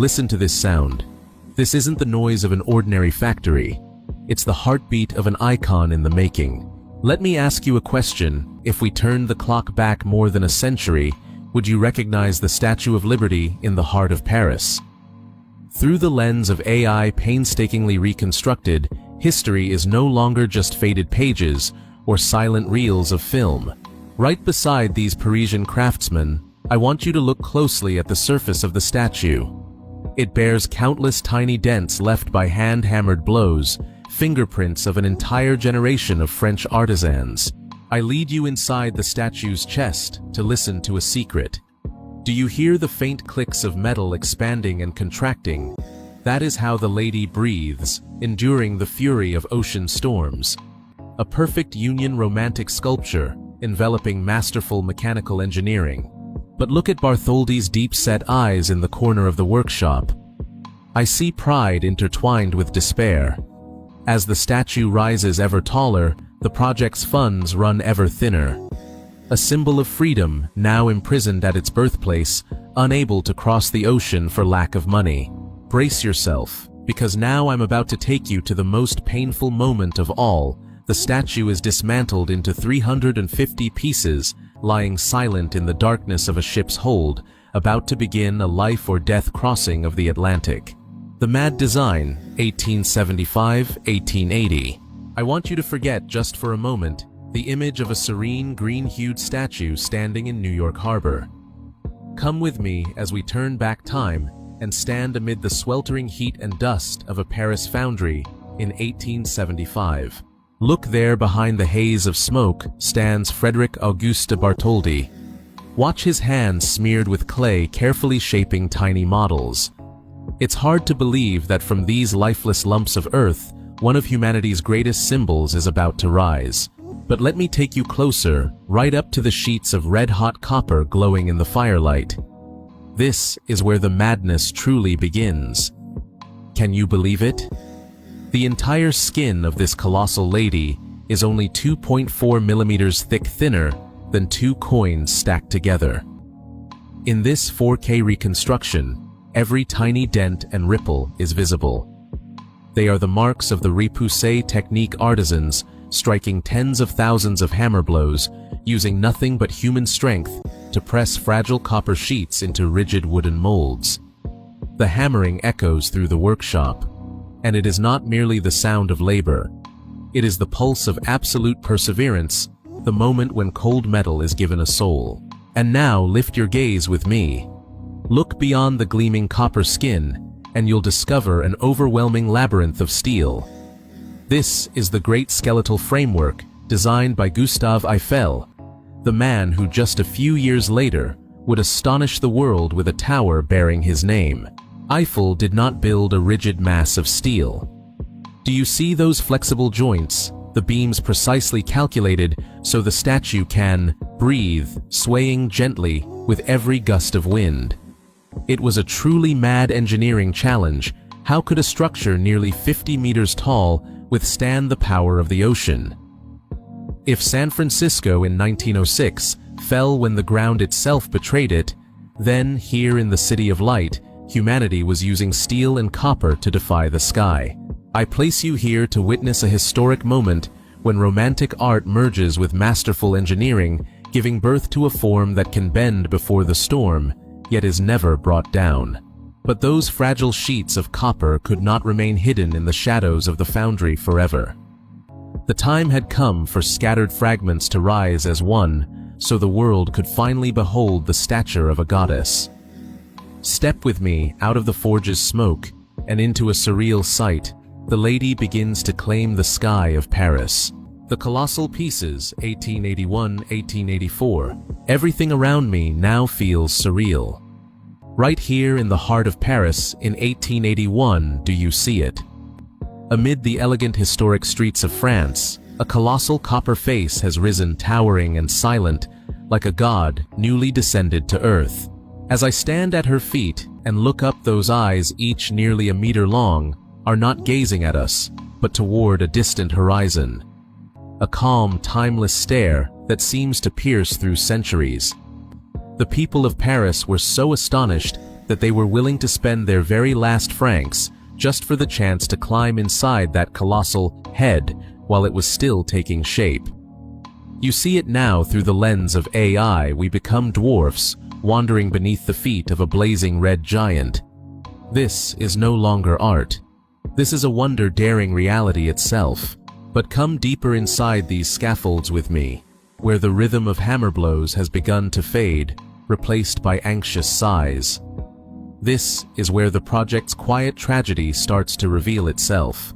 Listen to this sound. This isn't the noise of an ordinary factory. It's the heartbeat of an icon in the making. Let me ask you a question. If we turned the clock back more than a century, would you recognize the Statue of Liberty in the heart of Paris? Through the lens of AI painstakingly reconstructed, history is no longer just faded pages or silent reels of film. Right beside these Parisian craftsmen, I want you to look closely at the surface of the statue. It bears countless tiny dents left by hand-hammered blows, fingerprints of an entire generation of French artisans. I lead you inside the statue's chest to listen to a secret. Do you hear the faint clicks of metal expanding and contracting? That is how the lady breathes, enduring the fury of ocean storms. A perfect Union romantic sculpture, enveloping masterful mechanical engineering. But look at Bartholdi's deep-set eyes in the corner of the workshop. I see pride intertwined with despair. As the statue rises ever taller, the project's funds run ever thinner. A symbol of freedom, now imprisoned at its birthplace, unable to cross the ocean for lack of money. Brace yourself, because now I'm about to take you to the most painful moment of all. The statue is dismantled into 350 pieces, lying silent in the darkness of a ship's hold, about to begin a life-or-death crossing of the Atlantic. The mad design, 1875-1880. I want you to forget just for a moment the image of a serene green-hued statue standing in New York Harbor. Come with me as we turn back time and stand amid the sweltering heat and dust of a Paris foundry in 1875. Look there, behind the haze of smoke stands Frédéric Auguste Bartholdi. Watch his hands smeared with clay carefully shaping tiny models. It's hard to believe that from these lifeless lumps of earth, one of humanity's greatest symbols is about to rise. But let me take you closer, right up to the sheets of red-hot copper glowing in the firelight. This is where the madness truly begins. Can you believe it? The entire skin of this colossal lady is only 2.4 millimeters thick, thinner than 2 coins stacked together. In this 4K reconstruction, every tiny dent and ripple is visible. They are the marks of the repoussé technique artisans striking tens of thousands of hammer blows, using nothing but human strength to press fragile copper sheets into rigid wooden molds. The hammering echoes through the workshop, and it is not merely the sound of labor. It is the pulse of absolute perseverance, the moment when cold metal is given a soul. And now lift your gaze with me. Look beyond the gleaming copper skin, and you'll discover an overwhelming labyrinth of steel. This is the great skeletal framework designed by Gustave Eiffel, the man who just a few years later would astonish the world with a tower bearing his name. Eiffel did not build a rigid mass of steel. Do you see those flexible joints, the beams precisely calculated so the statue can breathe, swaying gently with every gust of wind? It was a truly mad engineering challenge. How could a structure nearly 50 meters tall withstand the power of the ocean? If San Francisco in 1906 fell when the ground itself betrayed it, then here in the City of Light, humanity was using steel and copper to defy the sky. I place you here to witness a historic moment when romantic art merges with masterful engineering, giving birth to a form that can bend before the storm, yet is never brought down. But those fragile sheets of copper could not remain hidden in the shadows of the foundry forever. The time had come for scattered fragments to rise as one, so the world could finally behold the stature of a goddess. Step with me out of the forge's smoke and into a surreal sight. The lady begins to claim the sky of Paris. The colossal pieces, 1881-1884. Everything around me now feels surreal. Right here in the heart of Paris in 1881, do you see it? Amid the elegant historic streets of France, a colossal copper face has risen, towering and silent, like a god newly descended to earth. As I stand at her feet and look up, those eyes, each nearly a meter long, are not gazing at us, but toward a distant horizon. A calm, timeless stare that seems to pierce through centuries. The people of Paris were so astonished that they were willing to spend their very last francs just for the chance to climb inside that colossal head while it was still taking shape. You see it now through the lens of AI. We become dwarfs, wandering beneath the feet of a blazing red giant. This is no longer art. This is a wonder-daring reality itself. But come deeper inside these scaffolds with me, where the rhythm of hammer blows has begun to fade, replaced by anxious sighs. This is where the project's quiet tragedy starts to reveal itself.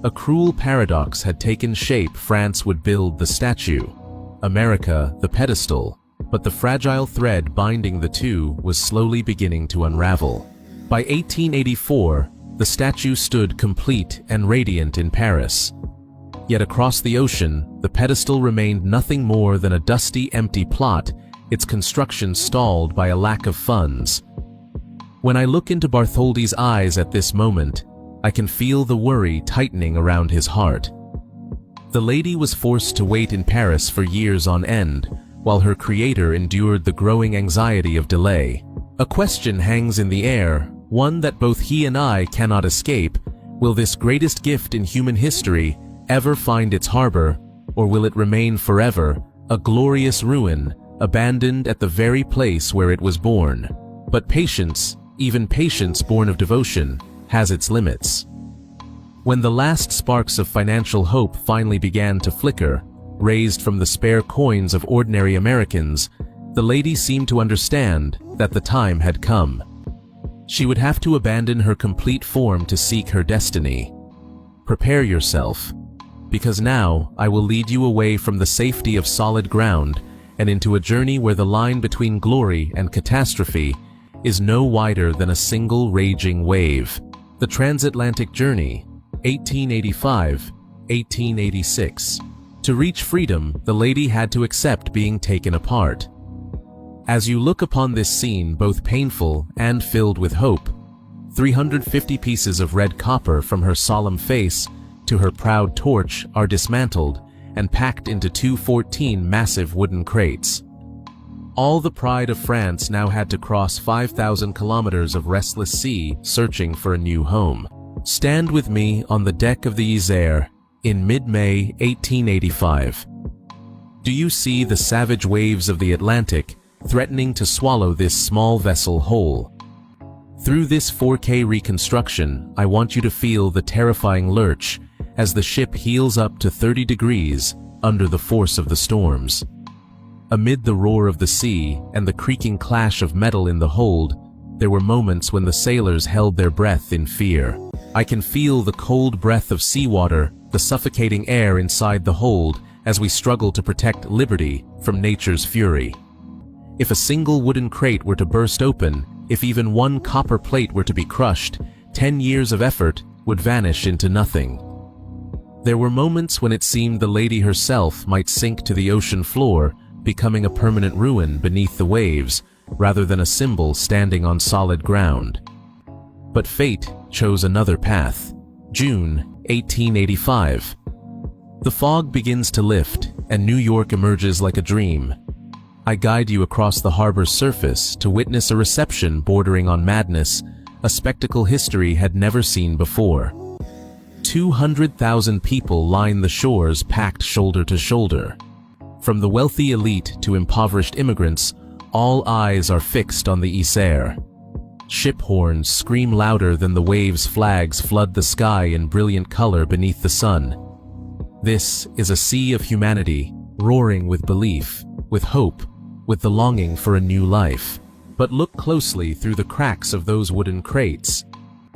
A cruel paradox had taken shape. France would build the statue, America the pedestal, but the fragile thread binding the two was slowly beginning to unravel. By 1884, the statue stood complete and radiant in Paris. Yet across the ocean, the pedestal remained nothing more than a dusty, empty plot, its construction stalled by a lack of funds. When I look into Bartholdi's eyes at this moment, I can feel the worry tightening around his heart. The lady was forced to wait in Paris for years on end, while her creator endured the growing anxiety of delay. A question hangs in the air, one that both he and I cannot escape. Will this greatest gift in human history ever find its harbor, or will it remain forever, a glorious ruin, abandoned at the very place where it was born? But patience, even patience born of devotion, has its limits. When the last sparks of financial hope finally began to flicker, raised from the spare coins of ordinary Americans, the lady seemed to understand that the time had come. She would have to abandon her complete form to seek her destiny. Prepare yourself, because now I will lead you away from the safety of solid ground and into a journey where the line between glory and catastrophe is no wider than a single raging wave. The transatlantic journey, 1885-1886. To reach freedom, the lady had to accept being taken apart. As you look upon this scene, both painful and filled with hope, 350 pieces of red copper from her solemn face to her proud torch are dismantled and packed into 214 massive wooden crates. All the pride of France now had to cross 5,000 kilometers of restless sea searching for a new home. Stand with me on the deck of the Isère in mid-May 1885. Do you see the savage waves of the Atlantic threatening to swallow this small vessel whole? Through this 4K reconstruction, I want you to feel the terrifying lurch as the ship heels up to 30 degrees under the force of the storms. Amid the roar of the sea and the creaking clash of metal in the hold, there were moments when the sailors held their breath in fear. I can feel the cold breath of seawater, the suffocating air inside the hold as we struggle to protect liberty from nature's fury. If a single wooden crate were to burst open, if even one copper plate were to be crushed, 10 years of effort would vanish into nothing. There were moments when it seemed the lady herself might sink to the ocean floor, becoming a permanent ruin beneath the waves, rather than a symbol standing on solid ground. But fate chose another path. June 1885. The fog begins to lift, and New York emerges like a dream. I guide you across the harbor's surface to witness a reception bordering on madness, a spectacle history had never seen before. 200,000 people line the shores, packed shoulder to shoulder. From the wealthy elite to impoverished immigrants, all eyes are fixed on the Isère. Ship horns scream louder than the waves, flags flood the sky in brilliant color beneath the sun. This is a sea of humanity, roaring with belief, with hope, with the longing for a new life. But look closely through the cracks of those wooden crates.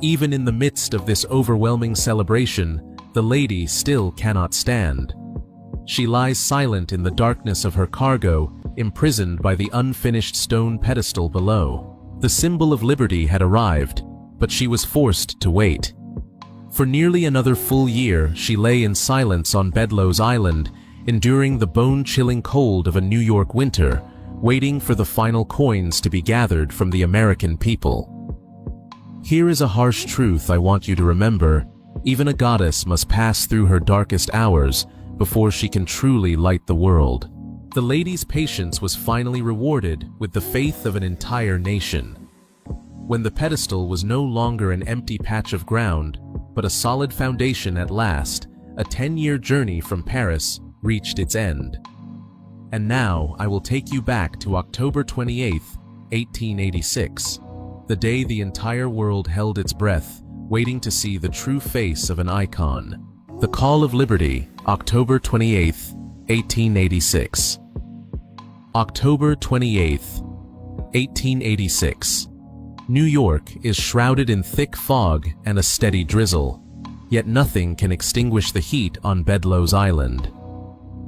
Even in the midst of this overwhelming celebration, the lady still cannot stand. She lies silent in the darkness of her cargo, imprisoned by the unfinished stone pedestal below. The symbol of liberty had arrived, but she was forced to wait. For nearly another full year, she lay in silence on Bedloe's Island, enduring the bone-chilling cold of a New York winter, waiting for the final coins to be gathered from the American people. Here is a harsh truth I want you to remember. Even a goddess must pass through her darkest hours before she can truly light the world. The lady's patience was finally rewarded with the faith of an entire nation. when the pedestal was no longer an empty patch of ground, but a solid foundation at last, a 10-year journey from Paris reached its end. And now I will take you back to October 28, 1886, the day the entire world held its breath, waiting to see the true face of an icon. The Call of Liberty, October 28, 1886. October 28, 1886. New York is shrouded in thick fog and a steady drizzle, yet nothing can extinguish the heat on Bedloe's Island.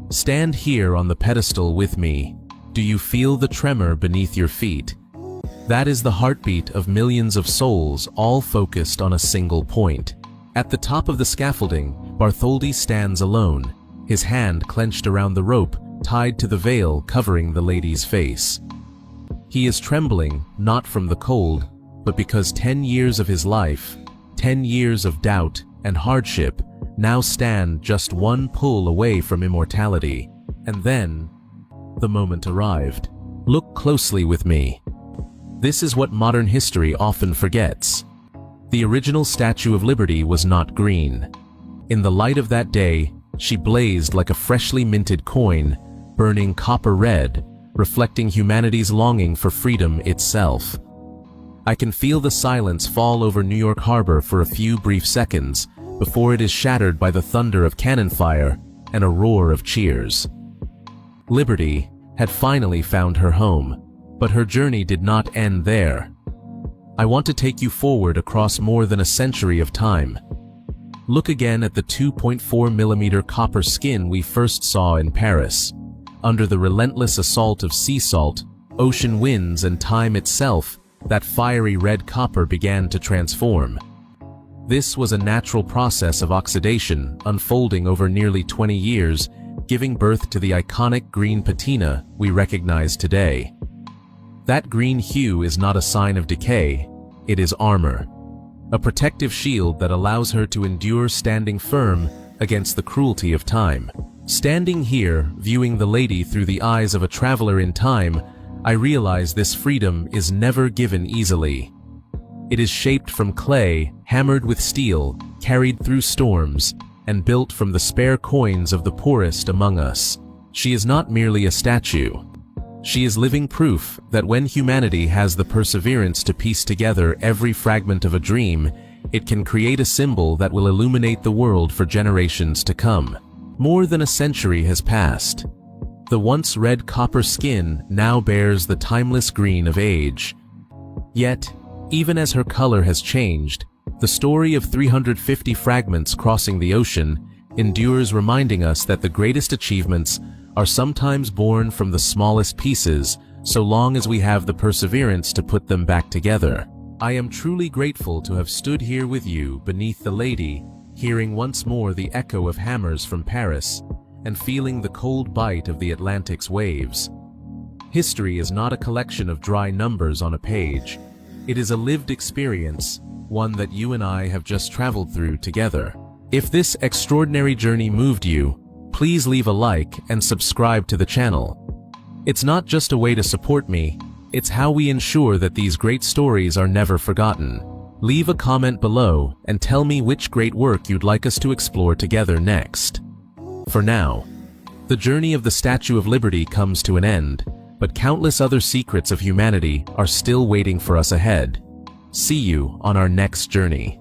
Stand here on the pedestal with me. Do you feel the tremor beneath your feet? That is the heartbeat of millions of souls, all focused on a single point. At the top of the scaffolding, Bartholdi stands alone, his hand clenched around the rope tied to the veil covering the lady's face. He is trembling, not from the cold, but because 10 years of his life, 10 years of doubt and hardship, now stand just one pull away from immortality. And then, the moment arrived. Look closely with me. This is what modern history often forgets. The original Statue of Liberty was not green. In the light of that day, she blazed like a freshly minted coin, burning copper red, reflecting humanity's longing for freedom itself. I can feel the silence fall over New York Harbor for a few brief seconds before it is shattered by the thunder of cannon fire and a roar of cheers. Liberty had finally found her home, but her journey did not end there. I want to take you forward across more than a century of time. Look again at the 2.4mm copper skin we first saw in Paris. Under the relentless assault of sea salt, ocean winds, and time itself, that fiery red copper began to transform. This was a natural process of oxidation unfolding over nearly 20 years, giving birth to the iconic green patina we recognize today. That green hue is not a sign of decay, it is armor. A protective shield that allows her to endure standing firm against the cruelty of time. Standing here, viewing the lady through the eyes of a traveler in time, I realize this freedom is never given easily. It is shaped from clay, hammered with steel, carried through storms, and built from the spare coins of the poorest among us. She is not merely a statue. She is living proof that when humanity has the perseverance to piece together every fragment of a dream, it can create a symbol that will illuminate the world for generations to come. More than a century has passed. The once red copper skin now bears the timeless green of age. Yet, even as her color has changed, the story of 350 fragments crossing the ocean endures, reminding us that the greatest achievements are sometimes born from the smallest pieces, so long as we have the perseverance to put them back together. I am truly grateful to have stood here with you beneath the lady, hearing once more the echo of hammers from Paris, and feeling the cold bite of the Atlantic's waves. History is not a collection of dry numbers on a page. It is a lived experience, one that you and I have just traveled through together. If this extraordinary journey moved you, please leave a like and subscribe to the channel. It's not just a way to support me, it's how we ensure that these great stories are never forgotten. Leave a comment below and tell me which great work you'd like us to explore together next. For now, the journey of the Statue of Liberty comes to an end, but countless other secrets of humanity are still waiting for us ahead. See you on our next journey.